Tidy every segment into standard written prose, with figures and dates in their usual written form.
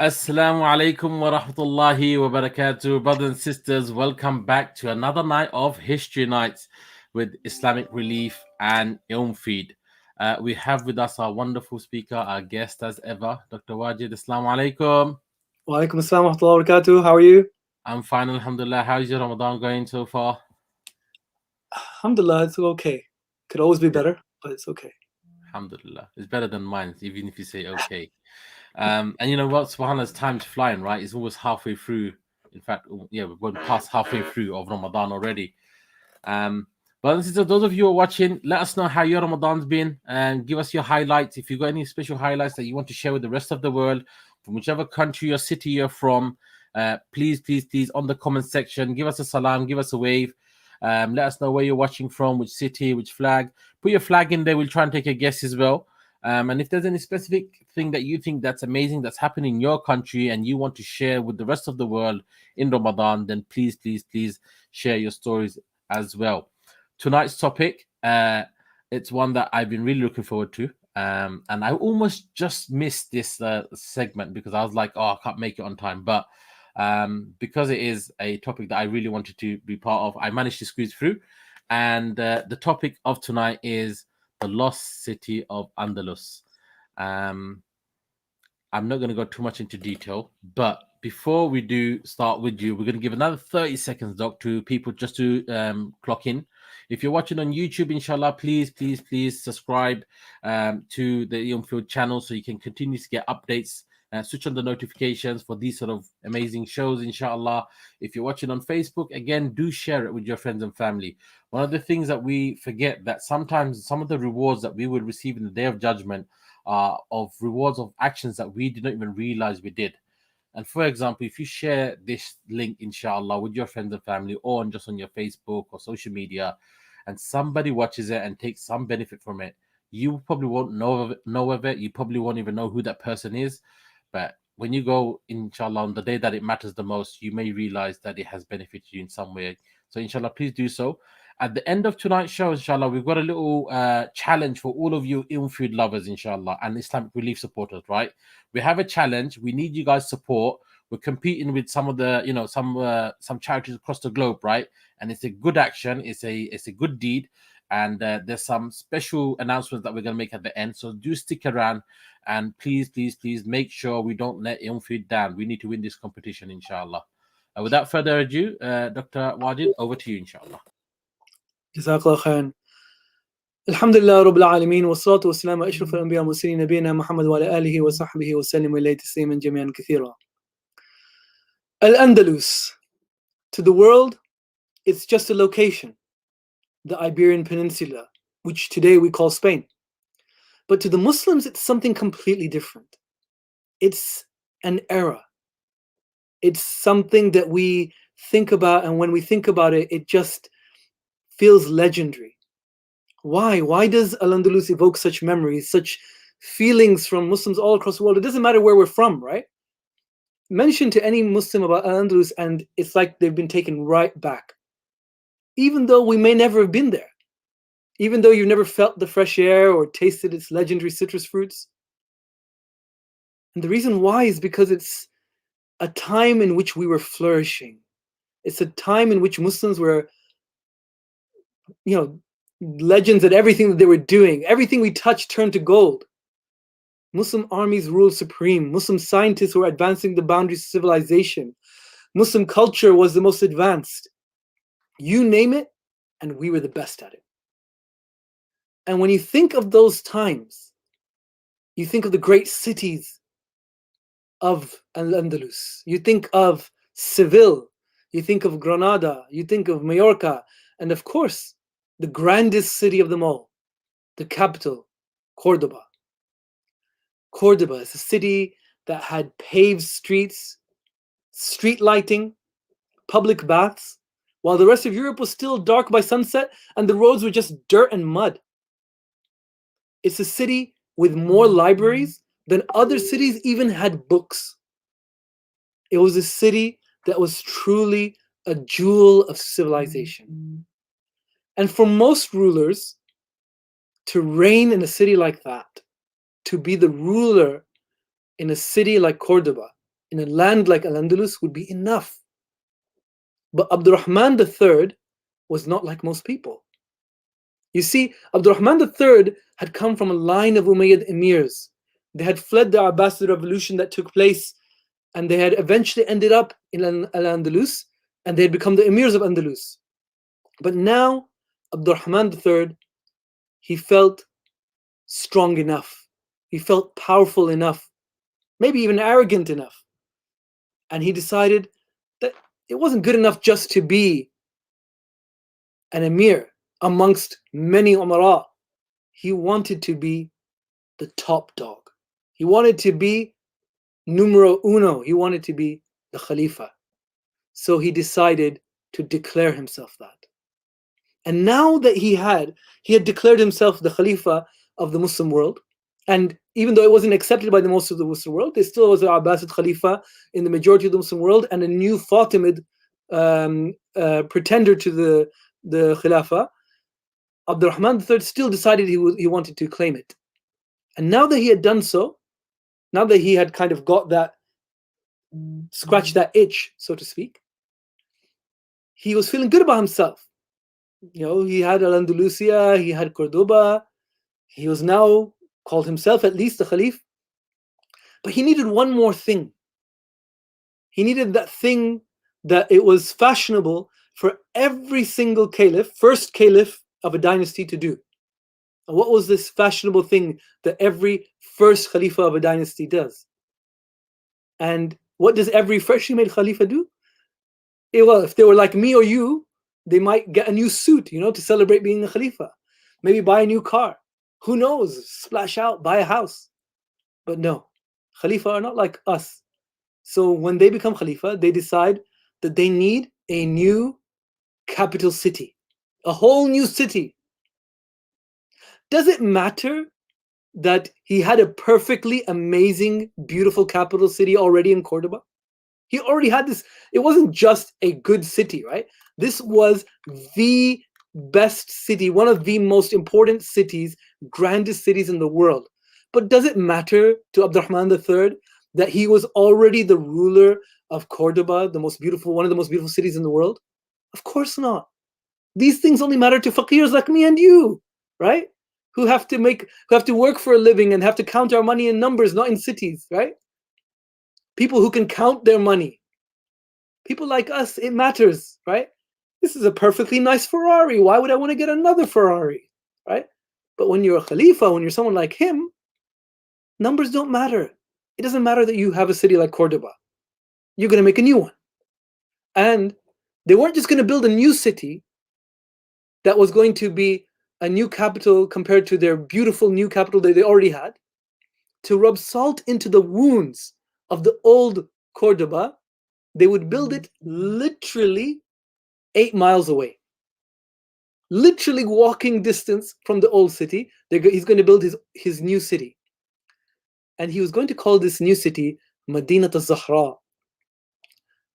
Assalamu alaikum wa rahmatullahi wa barakatuh. Brothers and sisters, welcome back to another night of History Nights with Islamic Relief and Ilm Feed. We have with us our wonderful speaker, our guest as ever, Dr. Wajid. Assalamu alaikum. Wa alaikum assalam wa rahmatullahi wa barakatuh. How are you? I'm fine, alhamdulillah. How's your Ramadan going so far? Alhamdulillah, it's okay. Could always be better, but it's okay. Alhamdulillah. It's better than mine, even if you say okay. And you know what? SubhanAllah's time's flying, right? It's almost halfway through. In fact, yeah, we're going past halfway through of Ramadan already. But this is those of you who are watching, let us know how your Ramadan's been and give us your highlights. If you've got any special highlights that you want to share with the rest of the world, from whichever country or city you're from, please on the comment section, give us a salam, give us a wave. Let us know where you're watching from, which city, which flag. Put your flag in there. We'll try and take a guess as well. And if there's any specific thing that you think that's amazing that's happening in your country and you want to share with the rest of the world in Ramadan, then please share your stories as well. Tonight's topic, it's one that I've been really looking forward to. And I almost just missed this segment because I was like, oh, I can't make it on time. But because it is a topic that I really wanted to be part of, I managed to squeeze through. And the topic of tonight is the lost city of Andalus. I'm not going to go too much into detail, but before we do start with you, we're going to give another 30 seconds, Doc, to people just to clock in. If you're watching on YouTube, inshallah, please subscribe to the Ilm channel so you can continue to get updates. Switch on the notifications for these sort of amazing shows, inshallah. If you're watching on Facebook, again, do share it with your friends and family. One of the things that we forget that sometimes some of the rewards that we will receive in the Day of Judgment are of rewards of actions that we did not even realize we did. And for example, if you share this link, inshallah, with your friends and family or just on your Facebook or social media, and somebody watches it and takes some benefit from it, you probably won't know of it. You probably won't even know who that person is. But when you go, inshallah, on the day that it matters the most, you may realize that it has benefited you in some way. So, inshallah, please do so. At the end of tonight's show, inshallah, we've got a little challenge for all of you Ilm food lovers, inshallah, and Islamic relief supporters, right? We have a challenge. We need you guys' support. We're competing with some of the, some charities across the globe, right? And it's a good action. It's a good deed. And there's some special announcements that we're going to make at the end. So do stick around and please make sure we don't let Ilm food down. We need to win this competition, inshallah. Without further ado, Dr. Wajid, over to you, inshallah. Jazakallah khairan. Alhamdulillah Rabbil Alameen wa salatu wa salam ashraf al-anbiya wa mursalin nabiyina Muhammad wa ala alihi wa sahbihi wa sallim wa ilayhi tasliman jami'an kathira. Al-Andalus. To the world, it's just a location, the Iberian Peninsula, which today we call Spain. But to the Muslims, it's something completely different. It's an era. It's something that we think about, and when we think about it, it just feels legendary. Why? Why does Al-Andalus evoke such memories, such feelings from Muslims all across the world? It doesn't matter where we're from, right? Mention to any Muslim about Al-Andalus and it's like they've been taken right back. Even though we may never have been there. Even though you've never felt the fresh air or tasted its legendary citrus fruits. And the reason why is because it's a time in which we were flourishing. It's a time in which Muslims were, legends at everything that they were doing. Everything we touched turned to gold. Muslim armies ruled supreme. Muslim scientists were advancing the boundaries of civilization. Muslim culture was the most advanced. You name it, and we were the best at it. And when you think of those times, you think of the great cities of Al-Andalus. You think of Seville. You think of Granada. You think of Mallorca. And of course, the grandest city of them all, the capital, Cordoba. Cordoba is a city that had paved streets, street lighting, public baths, while the rest of Europe was still dark by sunset and the roads were just dirt and mud. It's a city with more libraries than other cities even had books. It was a city that was truly a jewel of civilization. And for most rulers, to reign in a city like that, to be the ruler in a city like Cordoba, in a land like Al-Andalus would be enough. But Abdurrahman III was not like most people. You see, Abdurrahman III had come from a line of Umayyad emirs. They had fled the Abbasid revolution that took place, and they had eventually ended up in Al-Andalus, and they had become the emirs of Andalus. But now, Abdurrahman III, he felt strong enough. He felt powerful enough, maybe even arrogant enough. And he decided that it wasn't good enough just to be an emir amongst many umara. He wanted to be the top dog. He wanted to be numero uno. He wanted to be the Khalifa. So he decided to declare himself that. And now that he had declared himself the Khalifa of the Muslim world, and even though it wasn't accepted by the most of the Muslim world, there still was an Abbasid Khalifa in the majority of the Muslim world, and a new Fatimid pretender to the Khilafah. Abdurrahman III still decided he wanted to claim it. And now that he had done so, now that he had kind of got that, scratched that itch, so to speak, he was feeling good about himself. You know, he had Al-Andalusia, he had Cordoba, he was now called himself at least the Khalif. But he needed one more thing. He needed that thing that it was fashionable for every single caliph, first caliph of a dynasty, to do. And what was this fashionable thing that every first Khalifa of a dynasty does? And what does every freshly made Khalifa do? Well, if they were like me or you, they might get a new suit, you know, to celebrate being a Khalifa. Maybe buy a new car. Who knows? Splash out, buy a house. But no, Khalifa are not like us. So when they become Khalifa, they decide that they need a new capital city, a whole new city. Does it matter that he had a perfectly amazing, beautiful capital city already in Cordoba? He already had this. It wasn't just a good city, right? This was the best city, one of the most important cities, grandest cities in the world. But does it matter to Abdurrahman III that he was already the ruler of Cordoba, the most beautiful, one of the most beautiful cities in the world? Of course not. These things only matter to faqirs like me and you, right? Who have to work for a living and have to count our money in numbers, not in cities, right? People who can count their money. People like us, it matters, right? This is a perfectly nice Ferrari. Why would I want to get another Ferrari, right? But when you're a Khalifa, when you're someone like him, numbers don't matter. It doesn't matter that you have a city like Cordoba. You're going to make a new one. And they weren't just going to build a new city that was going to be a new capital compared to their beautiful new capital that they already had. To rub salt into the wounds of the old Cordoba, they would build it literally 8 miles away. Literally walking distance from the old city. He's going to build his new city. And he was going to call this new city Medinat al-Zahra.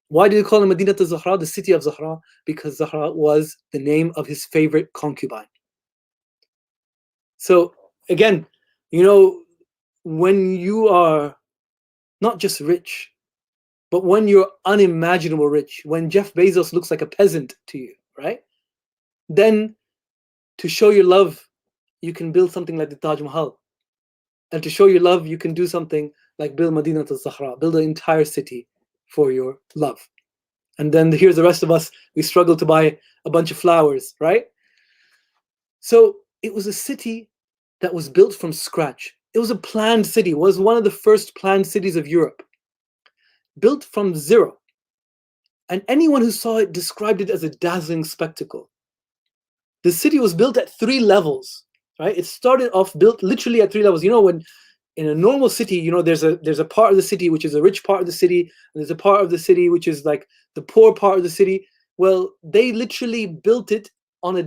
Why did he call it Medinat al-Zahra, the city of Zahra? Because Zahra was the name of his favorite concubine. So again, you know, when you are not just rich, but when you're unimaginable rich, when Jeff Bezos looks like a peasant to you, right? Then to show your love, you can build something like the Taj Mahal. And to show your love, you can do something like build Medinat al-Zahra, build an entire city for your love. And then here's the rest of us, we struggle to buy a bunch of flowers, right? So it was a city that was built from scratch. It was a planned city. It was one of the first planned cities of Europe. Built from zero. And anyone who saw it described it as a dazzling spectacle. The city was built at 3 levels, right? It started off built literally at 3 levels. You know, when in a normal city, you know, there's a part of the city which is a rich part of the city, and there's a part of the city which is like the poor part of the city. Well, they literally built it on a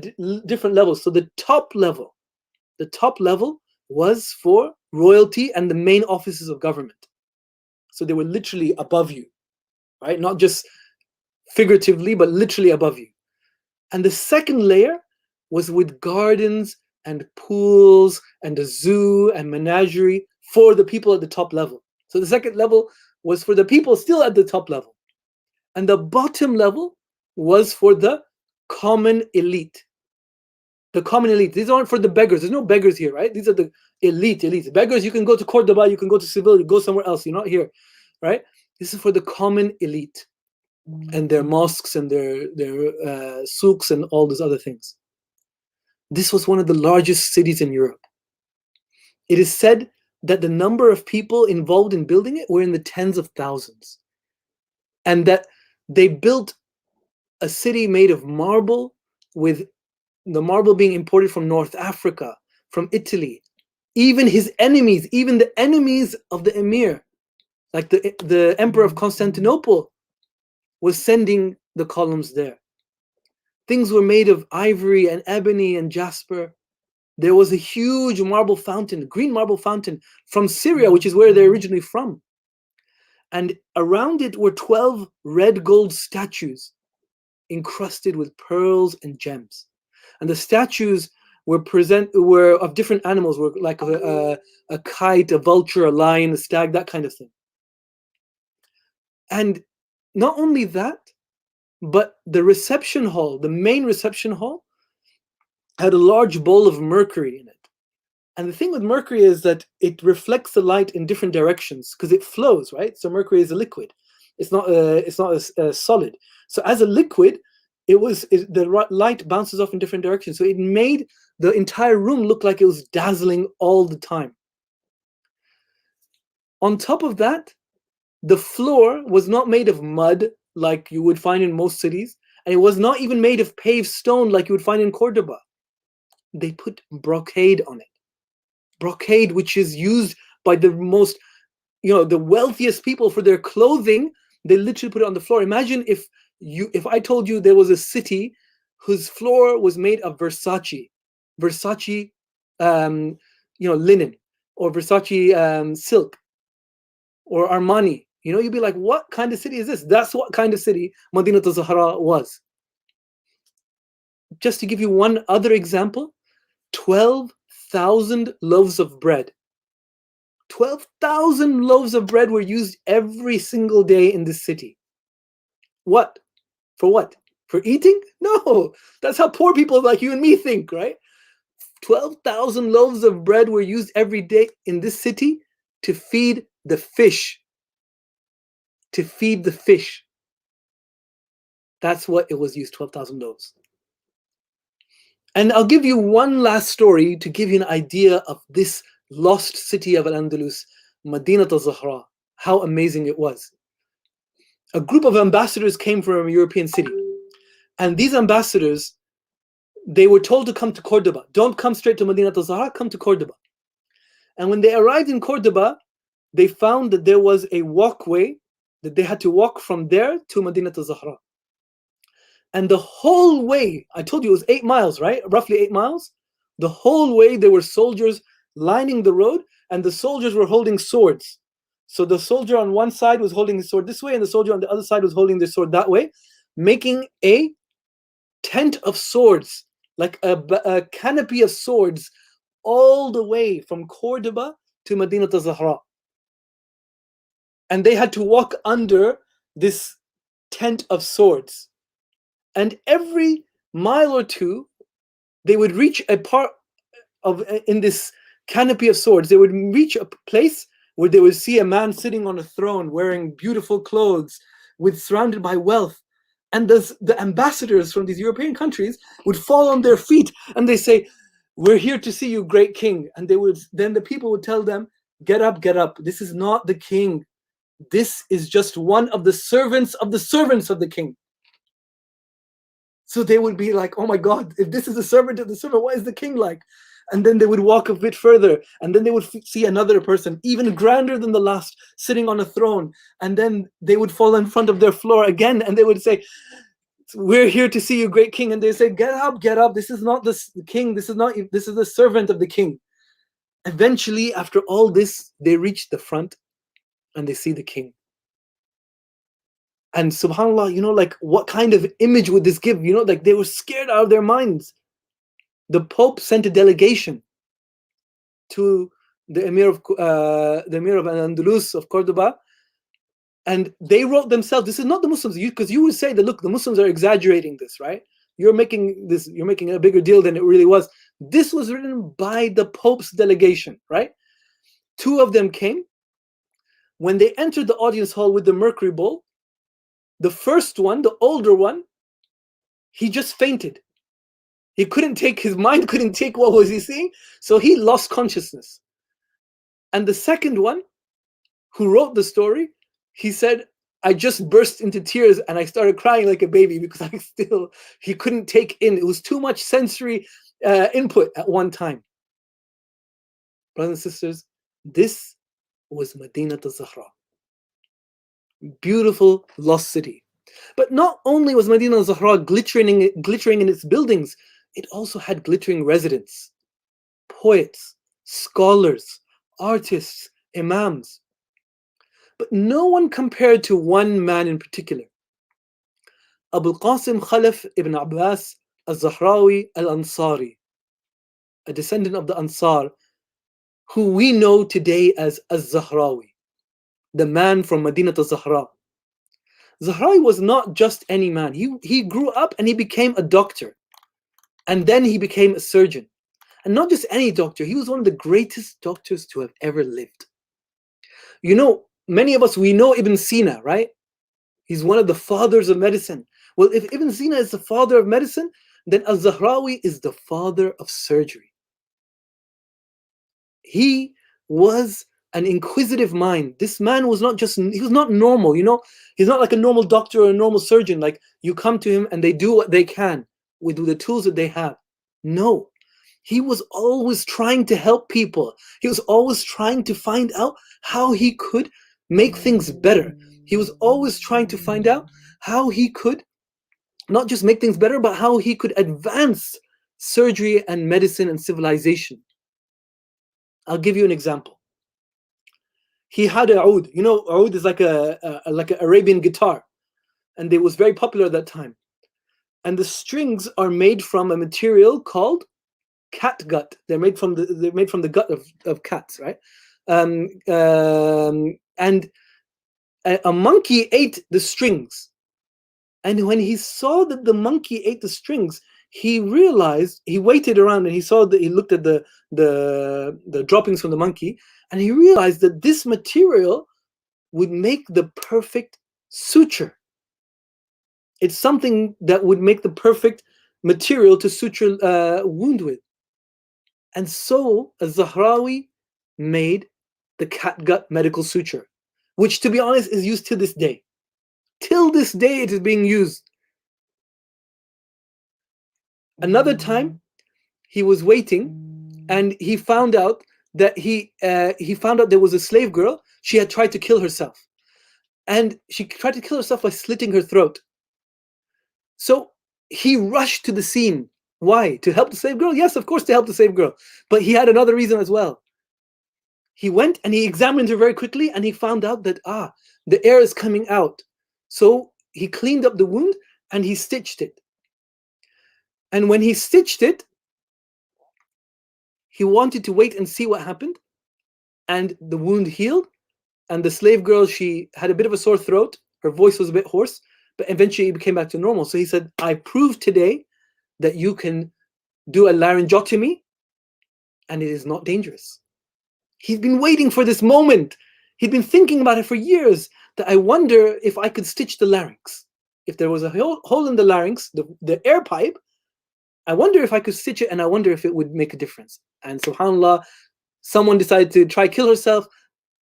different level. So the top level was for royalty and the main offices of government. So they were literally above you, right? Not just figuratively, but literally above you. And the second layer was with gardens and pools and a zoo and menagerie for the people at the top level. So the second level was for the people still at the top level. And the bottom level was for the common elite. The common elite. These aren't for the beggars. There's no beggars here, right? These are the elites. Beggars, you can go to Cordoba, you can go to Seville, you go somewhere else. You're not here, right? This is for the common elite and their mosques and their souks and all those other things. This was one of the largest cities in Europe. It is said that the number of people involved in building it were in the tens of thousands. And that they built a city made of marble, with the marble being imported from North Africa, from Italy. Even his enemies, even the enemies of the emir, like the emperor of Constantinople, was sending the columns there. Things were made of ivory and ebony and jasper. There was a huge marble fountain, green marble fountain from Syria, which is where they're originally from. And around it were 12 red gold statues encrusted with pearls and gems. And the statues were of different animals, were like a kite, a vulture, a lion, a stag, that kind of thing. And not only that, but the reception hall, the main reception hall, had a large bowl of mercury in it. And the thing with mercury is that it reflects the light in different directions because it flows, right? So mercury is a liquid. It's not a solid. So as a liquid, the light bounces off in different directions. So it made the entire room look like it was dazzling all the time. On top of that, the floor was not made of mud like you would find in most cities, and it was not even made of paved stone like you would find in Cordoba. They put brocade on it. Brocade, which is used by the most, the wealthiest people for their clothing. They literally put it on the floor. Imagine if I told you there was a city whose floor was made of Versace linen, or Versace silk, or Armani. You'd be like, what kind of city is this? That's what kind of city Medinat al-Zahra was. Just to give you one other example, 12,000 loaves of bread. 12,000 loaves of bread were used every single day in this city. What? For what? For eating? No, that's how poor people like you and me think, right? 12,000 loaves of bread were used every day in this city to feed the fish. To feed the fish. That's what it was used, 12,000 loaves. And I'll give you one last story to give you an idea of this lost city of Al-Andalus, Medinat al-Zahra, how amazing it was. A group of ambassadors came from a European city. And these ambassadors, they were told to come to Cordoba. Don't come straight to Medinat al-Zahra, come to Cordoba. And when they arrived in Cordoba, they found that there was a walkway that they had to walk from there to Medinat al-Zahra. And the whole way, I told you it was 8 miles, right? Roughly 8 miles. The whole way there were soldiers lining the road, and the soldiers were holding swords. So the soldier on one side was holding his sword this way, and the soldier on the other side was holding their sword that way, making a tent of swords, like a canopy of swords, all the way from Cordoba to Medinat al-Zahra. And they had to walk under this tent of swords. And every mile or two, they would reach a part of, in this canopy of swords, they would reach a place where they would see a man sitting on a throne wearing beautiful clothes, surrounded by wealth. And the ambassadors from these European countries would fall on their feet and they say, "We're here to see you, great king." And then the people would tell them, get up, this is not the king. This is just one of the servants of the king. So they would be like, oh my God, if this is the servant of the servant, what is the king like? And then they would walk a bit further, and then they would see another person, even grander than the last, sitting on a throne. And then they would fall in front of their floor again, and they would say, "We're here to see you, great king." And they say, get up, this is not the king, this is the servant of the king. Eventually, after all this, they reach the front, and they see the king. And subhanAllah, like, what kind of image would this give? Like, they were scared out of their minds. The Pope sent a delegation to the Emir of Al-Andalus of Cordoba And they wrote themselves, this is not the Muslims, because you would say that, look, the Muslims are exaggerating this, right? You're making a bigger deal than it really was. This was written by the Pope's delegation, right? 2 of them came. When they entered the audience hall with the mercury bowl, the first one, the older one, he just fainted. He couldn't take, his mind couldn't take what was he seeing, so he lost consciousness. And the second one, who wrote the story, he said, I just burst into tears and I started crying like a baby because he couldn't take in. It was too much sensory input at one time. Brothers and sisters, this was Medinat al-Zahra. Beautiful lost city. But not only was Medinat al-Zahra glittering in its buildings, it also had glittering residents, poets, scholars, artists, imams. But no one compared to one man in particular. Abu al-Qasim Khalaf ibn Abbas al-Zahrawi al-Ansari, a descendant of the Ansar, who we know today as al-Zahrawi, the man from Medinat al-Zahra. Zahrawi was not just any man. He grew up and he became a doctor. And then he became a surgeon. And not just any doctor, he was one of the greatest doctors to have ever lived. You know, many of us, we know Ibn Sina, right? He's one of the fathers of medicine. Well, if Ibn Sina is the father of medicine, then al-Zahrawi is the father of surgery. He was an inquisitive mind. This man was not just, he was not normal, you know? He's not like a normal doctor or a normal surgeon. Like you come to him and they do what they can with the tools that they have. No. He was always trying to help people. He was always trying to find out how he could make things better. He was always trying to find out how he could not just make things better, but how he could advance surgery and medicine and civilization. I'll give you an example. He had a oud. You know, oud is like an Arabian guitar, and it was very popular at that time. And the strings are made from a material called cat gut. They're made from the gut of cats, right? And a monkey ate the strings. And when he saw that the monkey ate the strings, he realized, he waited around and he looked at the droppings from the monkey, and he realized that this material would make the perfect suture. It's something that would make the perfect material to suture a wound with. And so al-Zahrawi made the catgut medical suture, which, to be honest, is used to this day. Till this day, it is being used. Another time, he was waiting, and he found out that there was a slave girl. She had tried to kill herself, and she tried to kill herself by slitting her throat. So he rushed to the scene. Why? To help the slave girl? Yes, of course, to help the slave girl. But he had another reason as well. He went and he examined her very quickly, and he found out that the air is coming out. So he cleaned up the wound and he stitched it. And when he stitched it, he wanted to wait and see what happened. And the wound healed. And the slave girl, she had a bit of a sore throat. Her voice was a bit hoarse, but eventually it came back to normal. So he said, I proved today that you can do a laryngotomy and it is not dangerous. He's been waiting for this moment. He'd been thinking about it for years, that I wonder if I could stitch the larynx. If there was a hole in the larynx, the air pipe, I wonder if I could stitch it, and I wonder if it would make a difference. And subhanAllah, someone decided to try kill herself.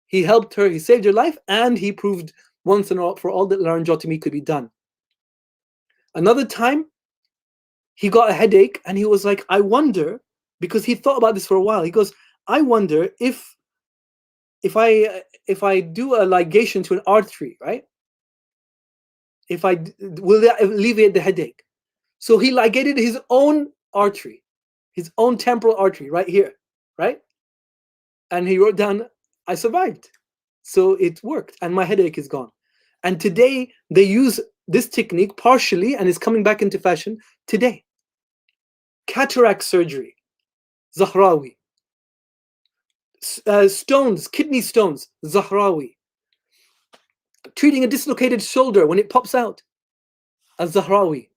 He helped her, he saved her life, and he proved once and for all that laryngotomy could be done. Another time, he got a headache, and he was like, I wonder, because he thought about this for a while. He goes, I wonder if I do a ligation to an artery, right? Will that alleviate the headache? So he ligated his own artery, his own temporal artery right here, right? And he wrote down, I survived. So it worked, and my headache is gone. And today they use this technique partially, and it's coming back into fashion today. Cataract surgery, Zahrawi. Stones, kidney stones, Zahrawi. treating a dislocated shoulder when it pops out, al-Zahrawi.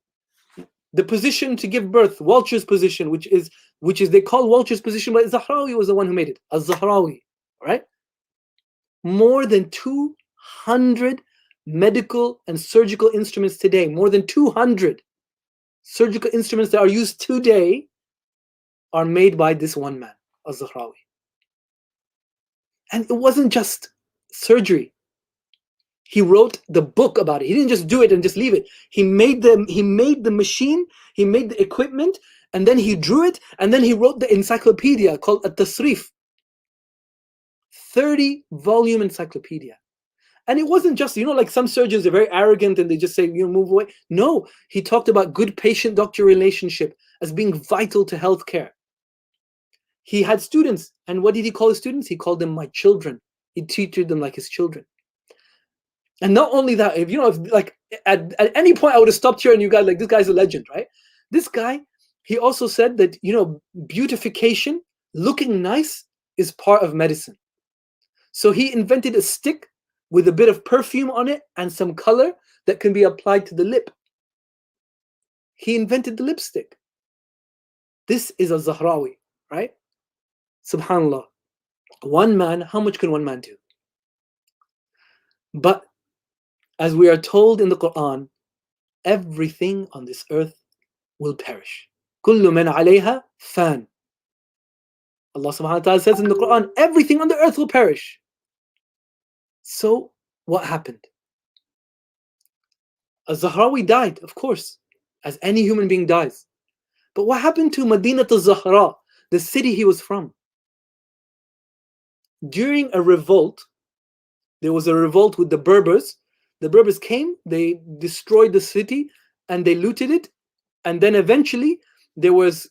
The position to give birth, Walcher's position, which is they call Walcher's position, but Zahrawi was the one who made it, al-Zahrawi, right? More than 200 medical and surgical instruments today, more than 200 surgical instruments that are used today are made by this one man, al-Zahrawi. And it wasn't just surgery. He wrote the book about it. He didn't just do it and just leave it. He made the machine, he made the equipment, and then he drew it, and then he wrote the encyclopedia called At-Tasrif. 30-volume encyclopedia. And it wasn't just, like some surgeons are very arrogant and they just say, move away. No, he talked about good patient-doctor relationship as being vital to healthcare. He had students, and what did he call his students? He called them my children. He treated them like his children. And not only that, if at any point I would have stopped here and you guys this guy's a legend, right? This guy, he also said that, beautification, looking nice, is part of medicine. So he invented a stick with a bit of perfume on it and some color that can be applied to the lip. He invented the lipstick. This is al-Zahrawi, right? Subhanallah. One man, how much can one man do? But as we are told in the Quran, everything on this earth will perish. Kullu man alayha fan. Allah subhanahu wa ta'ala says in the Quran, everything on the earth will perish. So what happened? Al-Zahrawi died, of course, as any human being dies. But what happened to Medinat al-Zahra, the city he was from? During a revolt, there was a revolt with the Berbers. The Berbers came, they destroyed the city, and they looted it. And then eventually, there was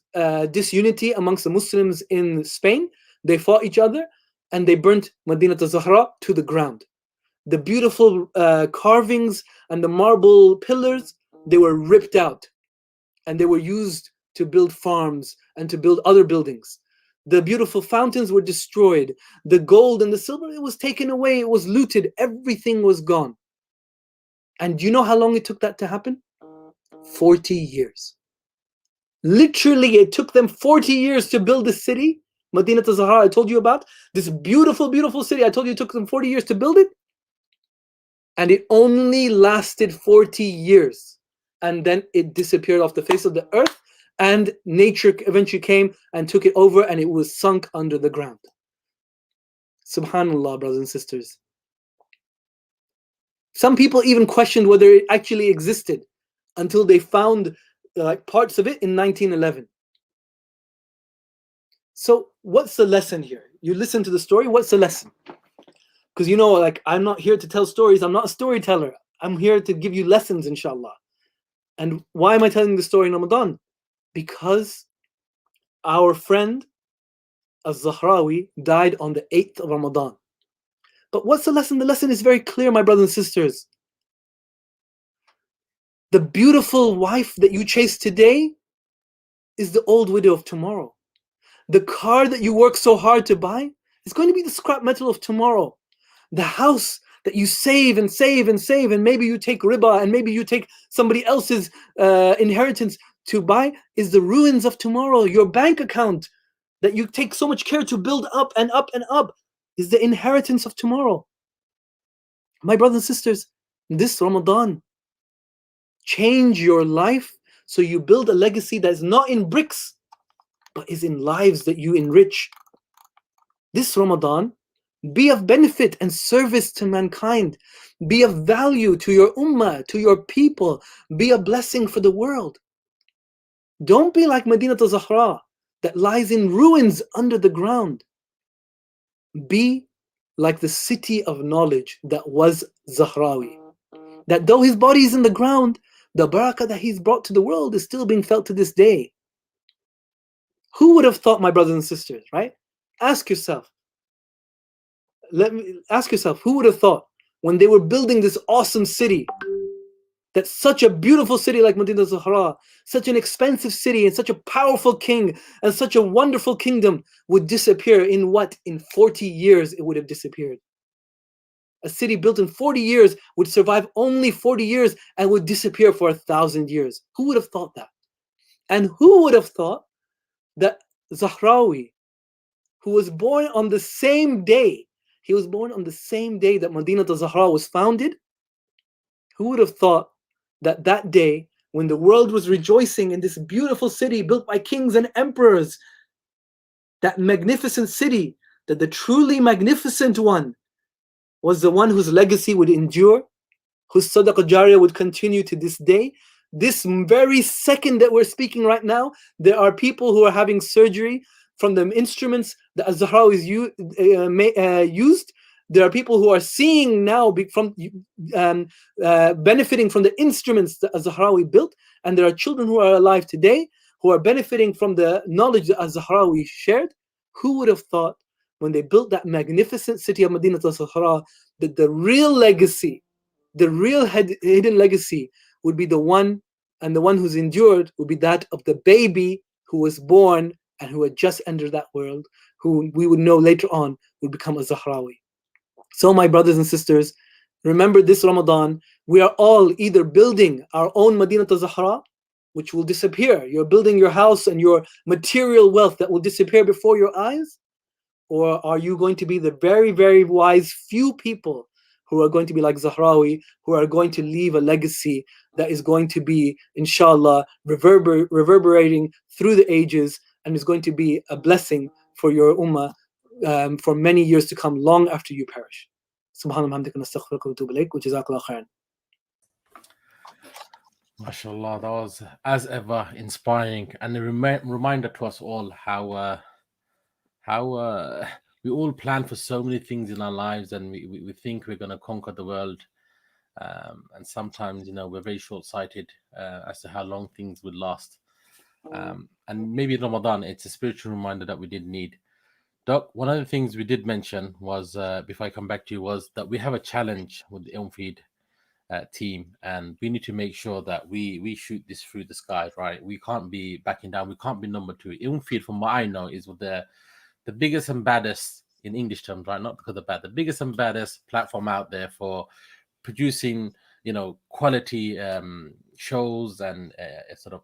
disunity amongst the Muslims in Spain. They fought each other, and they burnt Medinat al-Zahra to the ground. The beautiful carvings and the marble pillars, they were ripped out. And they were used to build farms and to build other buildings. The beautiful fountains were destroyed. The gold and the silver, it was taken away. It was looted. Everything was gone. And do you know how long it took that to happen? 40 years. Literally, it took them 40 years to build the city, Medinat al-Zahra, I told you about. This beautiful, beautiful city. I told you it took them 40 years to build it. And it only lasted 40 years. And then it disappeared off the face of the earth. And nature eventually came and took it over, and it was sunk under the ground. Subhanallah, brothers and sisters. Some people even questioned whether it actually existed until they found parts of it in 1911. So what's the lesson here? You listen to the story, what's the lesson? Because I'm not here to tell stories. I'm not a storyteller. I'm here to give you lessons, inshallah. And why am I telling the story in Ramadan? Because our friend al-Zahrawi died on the 8th of Ramadan. But what's the lesson? The lesson is very clear, my brothers and sisters. The beautiful wife that you chase today is the old widow of tomorrow. The car that you work so hard to buy is going to be the scrap metal of tomorrow. The house that you save and save and save, and maybe you take riba and maybe you take somebody else's inheritance to buy, is the ruins of tomorrow. Your bank account that you take so much care to build up and up and up is the inheritance of tomorrow. My brothers and sisters, this Ramadan, change your life so you build a legacy that is not in bricks, but is in lives that you enrich. This Ramadan, be of benefit and service to mankind. Be of value to your ummah, to your people. Be a blessing for the world. Don't be like Medinat al-Zahra that lies in ruins under the ground. Be like the city of knowledge that was Zahrawi. That though his body is in the ground, the barakah that he's brought to the world is still being felt to this day. Who would have thought, my brothers and sisters, right? Ask yourself. Ask yourself, who would have thought when they were building this awesome city, that such a beautiful city like Medinat al-Zahra, such an expensive city and such a powerful king and such a wonderful kingdom would disappear in what? In 40 years it would have disappeared. A city built in 40 years would survive only 40 years and would disappear for 1,000 years. Who would have thought that? And who would have thought that Zahrawi, who was born on the same day, he was born on the same day that Medinat al-Zahra was founded? Who would have thought that that day, when the world was rejoicing in this beautiful city built by kings and emperors, that magnificent city, that the truly magnificent one was the one whose legacy would endure, whose sadaqah jariyah would continue to this day? This very second that we're speaking right now, there are people who are having surgery from the instruments that al-Zahrawi used. There are people who are seeing now benefiting from the instruments that al-Zahrawi built, and there are children who are alive today who are benefiting from the knowledge that al-Zahrawi shared. Who would have thought, when they built that magnificent city of Medinat al-Zahra, that the real legacy, the real hidden legacy, would be the one, and the one who's endured would be that of the baby who was born and who had just entered that world, who we would know later on would become a Zahrawi. So my brothers and sisters, remember this Ramadan, we are all either building our own Medinat al-Zahra, which will disappear. You're building your house and your material wealth that will disappear before your eyes, or are you going to be the very, very wise few people who are going to be like Zahrawi, who are going to leave a legacy that is going to be, inshallah, reverberating through the ages, and is going to be a blessing for your ummah for many years to come, long after you perish. Subhanallah, hamdika, nastaghfiruka wa atubu ilayk, wa jazakallahu khairan. MashaAllah, that was as ever inspiring, and a reminder to us all how we all plan for so many things in our lives, and we think we're going to conquer the world, and sometimes we're very short-sighted as to how long things would last. And maybe in Ramadan, it's a spiritual reminder that we did need. Doc, one of the things we did mention was, before I come back to you, was that we have a challenge with the Ilmfeed team, and we need to make sure that we shoot this through the skies, right? We can't be backing down. We can't be number two. Ilmfeed, from what I know, is with the biggest and baddest, in English terms, right? Not because of bad, the biggest and baddest platform out there for producing, quality shows and sort of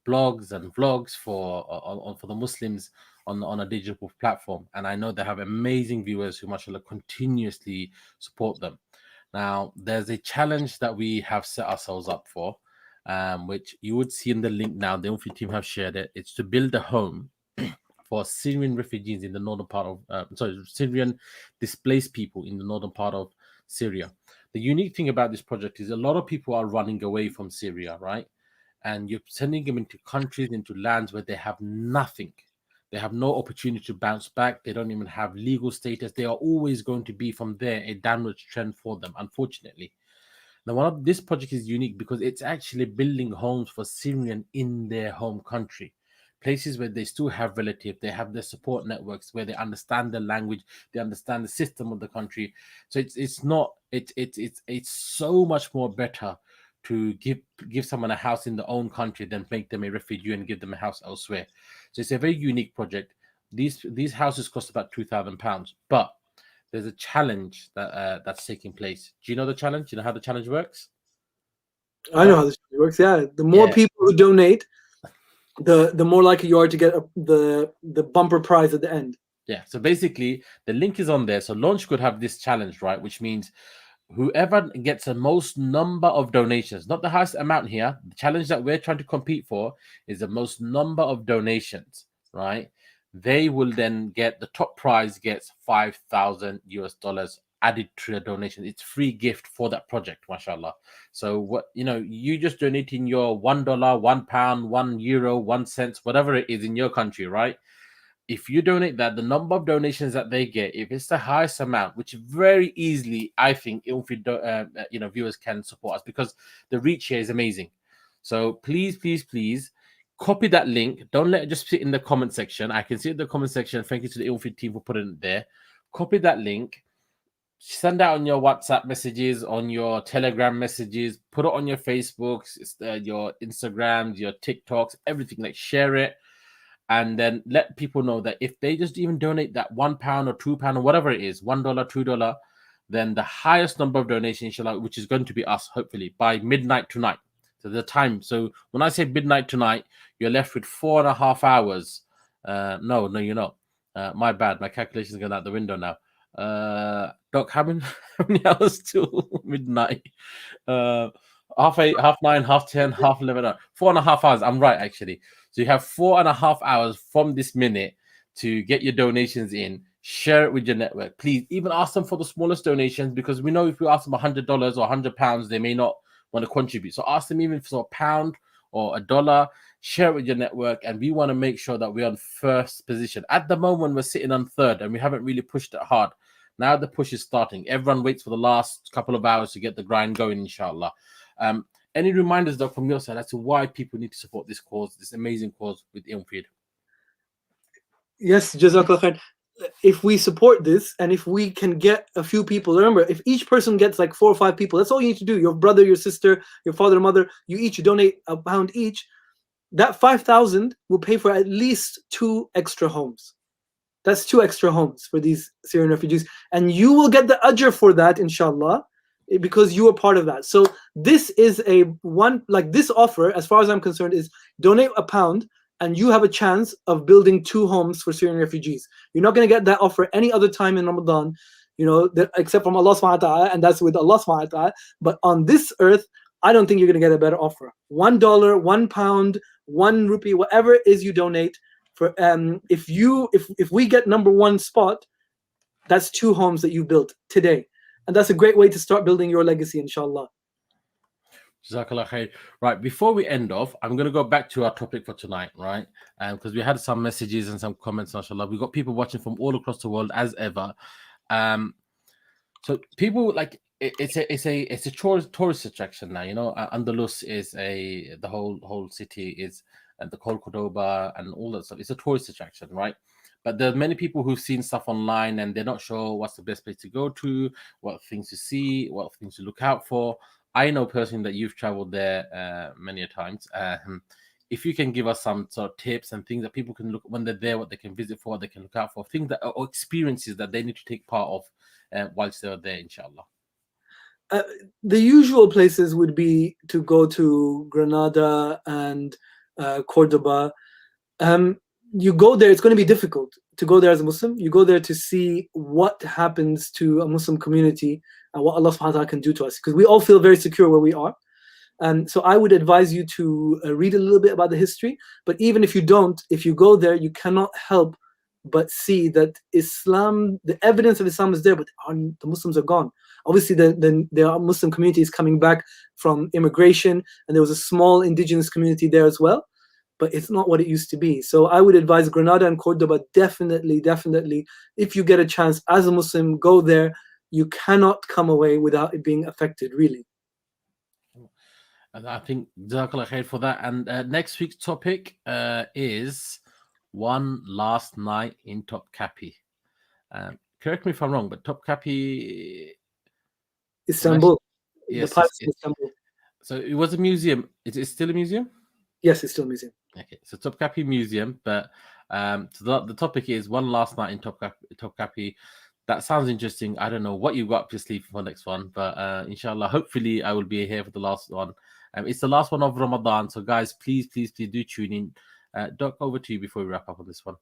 blogs and vlogs for the Muslims on a digital platform. And I know they have amazing viewers who, mashallah, continuously support them. Now, there's a challenge that we have set ourselves up for, which you would see in the link now. The Ilmfeed team have shared it. It's to build a home for Syrian refugees in the northern part of, Syrian displaced people in the northern part of Syria. The unique thing about this project is a lot of people are running away from Syria, right? And you're sending them into countries, into lands where they have nothing. They have no opportunity to bounce back. They don't even have legal status. They are always going to be, from there, a downward trend for them, unfortunately. Now, this project is unique because it's actually building homes for Syrian in their home country. Places where they still have relatives, they have their support networks, where they understand the language, they understand the system of the country. So it's so much more better to give someone a house in their own country than make them a refugee and give them a house elsewhere. So it's a very unique project. These houses cost about £2,000, but there's a challenge that's taking place. Do you know the challenge? Do you know how the challenge works? I know how this works. Yeah, the more people who donate, the more likely you are to get the bumper prize at the end. Yeah. So basically, the link is on there. So Launch could have this challenge, right? Which means whoever gets the most number of donations, not the highest amount here. The challenge that we're trying to compete for is the most number of donations, right? They will then get, the top prize gets $5,000 added to the donation. It's free gift for that project, mashallah. So what, you just donating your $1, £1, €1, 1 cent, whatever it is in your country, right? If you donate that, the number of donations that they get, if it's the highest amount, which very easily, I think, viewers can support us, because the reach here is amazing. So please, please, please copy that link. Don't let it just sit in the comment section. I can see it in the comment section. Thank you to the Ilmfeed team for putting it there. Copy that link. Send out on your WhatsApp messages, on your Telegram messages, put it on your Facebooks, your Instagrams, your TikToks, everything. Like, share it. And then let people know that if they just even donate that £1 or £2 or whatever it is, $1, $2, then the highest number of donations, inshallah, which is going to be us, hopefully, by midnight tonight. So the time. So when I say midnight tonight, you're left with 4.5 hours. No, you're not. My bad. My calculation's going out the window now. Doc, how many hours till midnight? Half 8, half 9, half 10, half 11. 4.5 hours. I'm right, actually. So you have 4.5 hours from this minute to get your donations in. Share it with your network. Please, even ask them for the smallest donations, because we know if we ask them $100 or £100, they may not want to contribute. So ask them even for £1 or $1. Share it with your network, and we want to make sure that we're on first position. At the moment, we're sitting on third, and we haven't really pushed it hard. Now the push is starting. Everyone waits for the last couple of hours to get the grind going, inshallah. Any reminders, though, from your side as to why people need to support this cause, this amazing cause with Ilmfeed? Yes, Jazakallah khair. If we support this, and if we can get a few people, remember, if each person gets like 4 or 5 people, that's all you need to do. Your brother, your sister, your father, mother, you each donate £1 each. That 5,000 will pay for at least 2 extra homes. That's 2 extra homes for these Syrian refugees, and you will get the ajr for that, inshallah, because you are part of that. So this is this offer, as far as I'm concerned, is donate £1 and you have a chance of building 2 homes for Syrian refugees. You're not going to get that offer any other time in Ramadan, except from Allah subhanahu wa ta'ala, and that's with Allah subhanahu wa ta'ala. But on this earth, I don't think you're going to get a better offer. $1, £1, 1 rupee, whatever it is you donate. For if we get number 1 spot, that's 2 homes that you built today, and that's a great way to start building your legacy, inshallah. Jazakallah khair. Right, before we end off, I'm going to go back to our topic for tonight, right? Because we had some messages and some comments, inshallah. We've got people watching from all across the world, as ever. So people like it's a tourist attraction now. Andalus is the whole city is, and the Cordoba and all that stuff. It's a tourist attraction, right? But there are many people who've seen stuff online and they're not sure what's the best place to go to, what things to see, what things to look out for. I know personally that you've traveled there many a times. If you can give us some sort of tips and things that people can look when they're there, what they can visit for, what they can look out for, things that or experiences that they need to take part of whilst they're there, inshallah. The usual places would be to go to Granada and Cordoba. You go there, it's going to be difficult to go there as a Muslim. You go there to see what happens to a Muslim community and what Allah subhanahu wa ta'ala can do to us, because we all feel very secure where we are. So I would advise you to read a little bit about the history. But even if you don't, if you go there, you cannot help but see that Islam, the evidence of Islam is there, but the Muslims are gone. Obviously, there are Muslim communities coming back from immigration, and there was a small indigenous community there as well. But it's not what it used to be. So I would advise Granada and Cordoba, definitely, if you get a chance as a Muslim, go there. You cannot come away without it being affected, really. And I think Jazakallah khair for that. And next week's topic is one last night in Topkapi. Correct me if I'm wrong, but Topkapi, Istanbul. Yes, the palace in Istanbul. So it was a museum. Is it still a museum? Yes, it's still a museum. Okay, so Topkapi Museum, but so the topic is one last night in Topkapi. That sounds interesting. I don't know what you got up your sleeve for next one, but inshallah, hopefully I will be here for the last one. It's the last one of Ramadan, so guys, please do tune in. Doc, over to you before we wrap up on this one.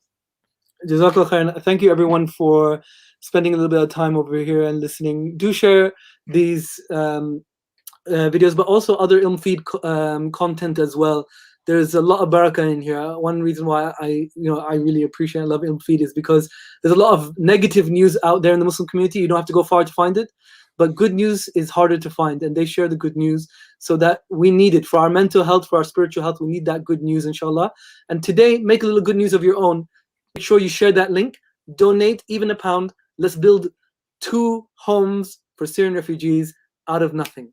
Jazakallah khair. Thank you everyone for spending a little bit of time over here and listening. Do share these videos, but also other Ilmfeed content as well. There's a lot of barakah in here. One reason why I really appreciate and love Ilmfeed is because there's a lot of negative news out there in the Muslim community. You don't have to go far to find it, but good news is harder to find, and they share the good news so that we need it for our mental health, for our spiritual health. We need that good news, inshallah. And today, make a little good news of your own. Make sure you share that link. Donate even £1. Let's build 2 homes for Syrian refugees out of nothing.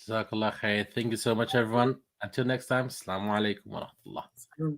Jazakallah khair. Thank you so much, everyone. Until next time, Assalamu alaikum wa rahmatullah.